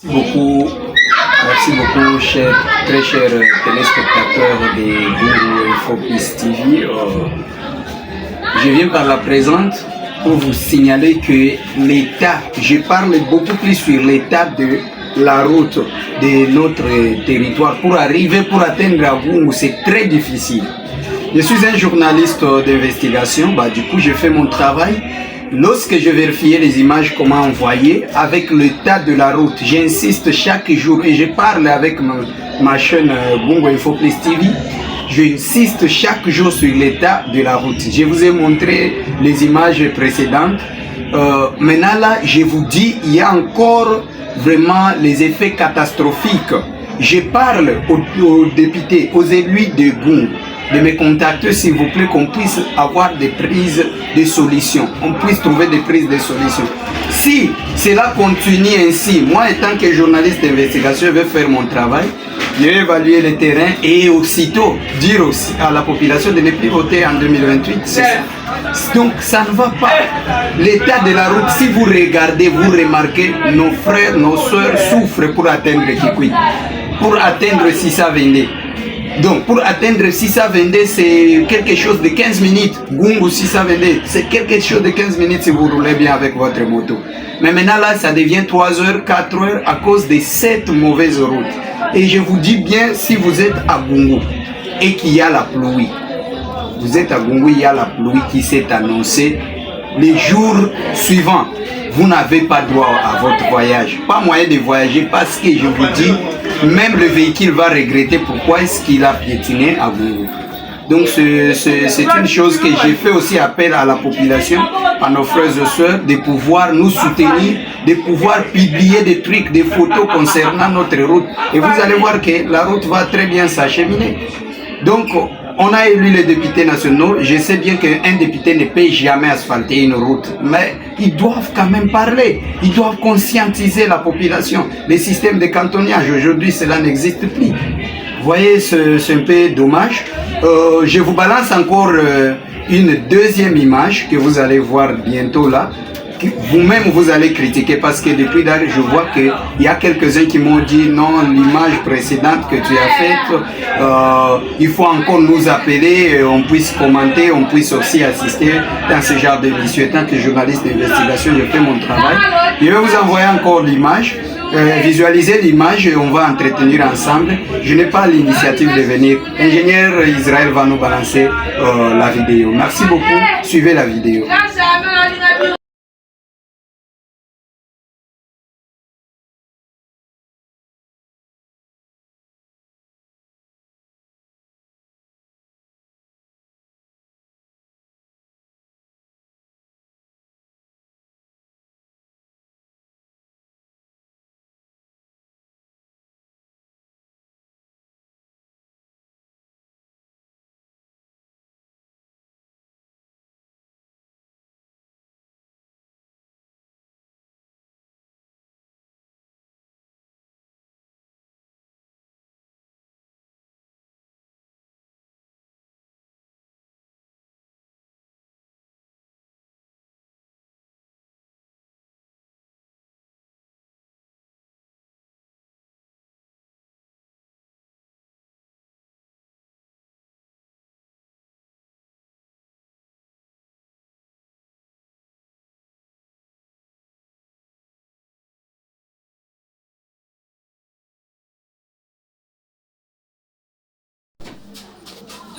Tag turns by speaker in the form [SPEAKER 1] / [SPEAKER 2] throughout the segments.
[SPEAKER 1] Merci beaucoup, très chers téléspectateurs de Gungu Info Plus TV. Je viens par la présente pour vous signaler que l'état, je parle beaucoup plus sur l'état de la route de notre territoire pour atteindre à Gungu, c'est très difficile. Je suis un journaliste d'investigation, du coup je fais mon travail. Lorsque je vérifiais les images comment envoyer avec l'état de la route, j'insiste chaque jour et je parle avec ma chaîne Gungu Info Plus TV. J'insiste chaque jour sur l'état de la route. Je vous ai montré les images précédentes. Maintenant là, je vous dis, il y a encore vraiment les effets catastrophiques. Je parle aux députés, aux élus de Gungu, de me contacter s'il vous plaît, qu'on puisse avoir des prises de solutions, on puisse trouver des prises de solutions. Si cela continue ainsi, moi étant que journaliste d'investigation, je vais faire mon travail, je vais évaluer le terrain et aussitôt dire aussi à la population de ne plus voter en 2028. C'est ça. Donc ça ne va pas. L'état de la route, si vous regardez, vous remarquez, nos frères, nos soeurs souffrent pour atteindre Kikwit, pour atteindre Sissa Vendé. Donc pour atteindre Sissa Vendé, c'est quelque chose de 15 minutes. Gungu Sissa Vendé, c'est quelque chose de 15 minutes si vous roulez bien avec votre moto. Mais maintenant là, ça devient 3 heures, 4 heures à cause de cette mauvaise route. Et je vous dis bien, si vous êtes à Gungu et qu'il y a la pluie, vous êtes à Gungu, il y a la pluie qui s'est annoncée, les jours suivants, vous n'avez pas droit à votre voyage. Pas moyen de voyager parce que je vous dis, même le véhicule va regretter pourquoi est-ce qu'il a piétiné à Gungu. Donc c'est une chose que j'ai fait aussi appel à la population, à nos frères et sœurs, de pouvoir nous soutenir, de pouvoir publier des trucs, des photos concernant notre route. Et vous allez voir que la route va très bien s'acheminer. Donc on a élu les députés nationaux. Je sais bien qu'un député ne peut jamais asphalter une route, mais ils doivent quand même parler. Ils doivent conscientiser la population. Les systèmes de cantonnage, aujourd'hui, cela n'existe plus. Vous voyez, c'est un peu dommage. Je vous balance encore une deuxième image que vous allez voir bientôt là. Vous-même vous allez critiquer parce que depuis là je vois qu'il y a quelques-uns qui m'ont dit non, l'image précédente que tu as faite, il faut encore nous appeler, on puisse commenter, on puisse aussi assister dans ce genre d'émission. Étant que journaliste d'investigation, je fais mon travail. Je vais vous envoyer encore l'image. Visualiser l'image et on va entretenir ensemble. Je n'ai pas l'initiative de venir. Ingénieur Israël va nous balancer la vidéo. Merci beaucoup. Suivez la vidéo.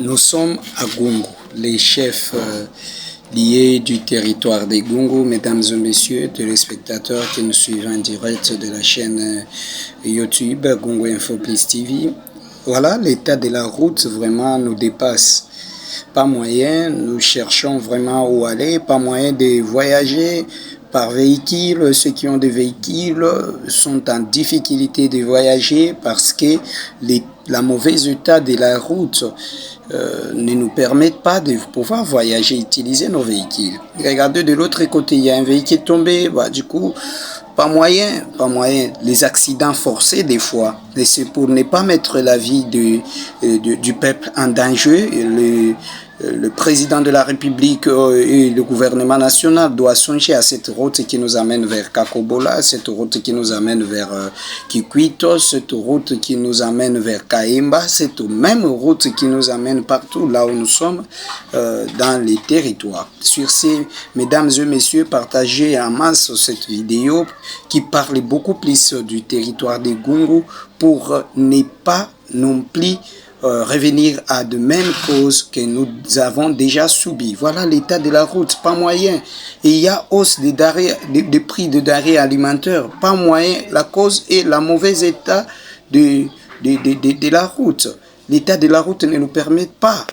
[SPEAKER 1] Nous sommes à Gungu, les chefs liés du territoire de Gungu, mesdames et messieurs, téléspectateurs qui nous suivent en direct de la chaîne YouTube Gungu Info Plus TV. Voilà, l'état de la route vraiment nous dépasse. Pas moyen, nous cherchons vraiment où aller, pas moyen de voyager par véhicule. Ceux qui ont des véhicules sont en difficulté de voyager parce que la mauvaise état de la route ne nous permettent pas de pouvoir voyager, utiliser nos véhicules. Regardez de l'autre côté, il y a un véhicule tombé, du coup, pas moyen. Les accidents forcés des fois, et c'est pour ne pas mettre la vie du peuple en danger.
[SPEAKER 2] le président de la République et le gouvernement national doivent songer à cette route qui nous amène vers Kakobola, cette route qui nous amène vers Kikwito, cette route qui nous amène vers Kaimba, cette même route qui nous amène partout là où nous sommes dans les territoires. Sur ces, mesdames et messieurs, partagez en masse cette vidéo qui parle beaucoup plus du territoire des Gungu pour ne pas non plus revenir à de mêmes causes que nous avons déjà subies. Voilà l'état de la route, pas moyen. Et il y a hausse des prix de denrées alimentaires, pas moyen. La cause est le mauvais état de la route. L'état de la route ne nous permet pas